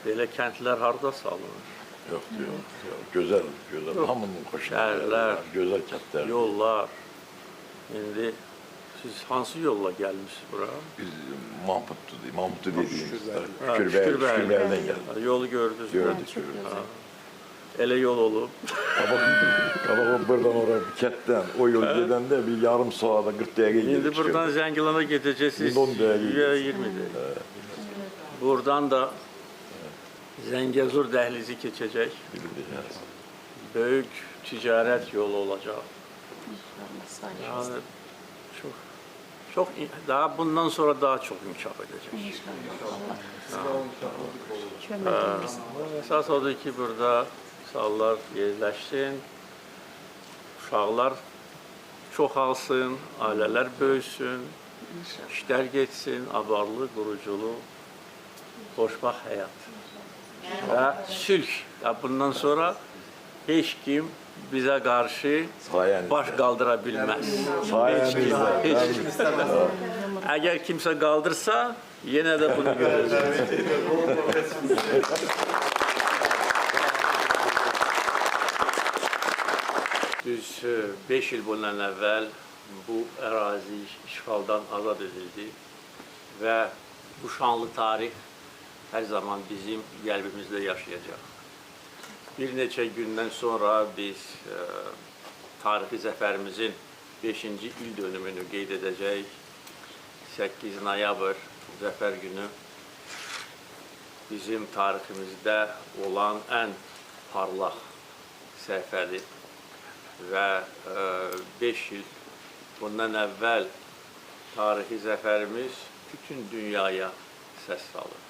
Belə kəndlər harda salınır? Yok diyor. Güzel, güzel. Hamının hoşuna Şəhərlər, güzel kentler. yollar. İndi siz hansı yolla gəlmişsiniz bura? Biz Mahmutlu dediğimiz Ha, Şükürbəyli'den geldik. Yolu gördünüz mü? Gördük, gördük. Elə yol olub. Kabak buradan oraya kentten o yol giden de bir yarım saate 40 dakika İndi geldik. buradan Zəngilana gedəcəksiniz. 10 dəqiqə Ya 20 dəqiqə. Buradan da Zəngəzur dəhlizi keçəcək. Böyük ticarət yolu olacaq. Yani çok daha bundan sonra daha çok inkişaf edecek. Esas odur ki burada uşaqlar yerləşsin, uşaqlar çoxalsın, ailələr böyüsün, işlər geçsin, abarlı, quruculu, xoşbaxt həyat və sülh. Bundan sonra heç kim bize karşı baş kaldıra bilmez. Hiç. Eğer kimse kaldırsa yine de bunu göreceğiz. Düz 5 yıl bundan evvel bu arazi işgaldan azad edildi ve bu şanlı tarih her zaman bizim kalbimizde yaşayacak. Bir neçə gündən sonra biz tarixi zəfərimizin 5-ci il dönümünü qeyd edəcəyik. 8 noyabr Zəfər günü bizim tariximizdə olan ən parlaq səhifədir və 5 il bundan əvvəl tarixi zəfərimiz bütün dünyaya səs salır.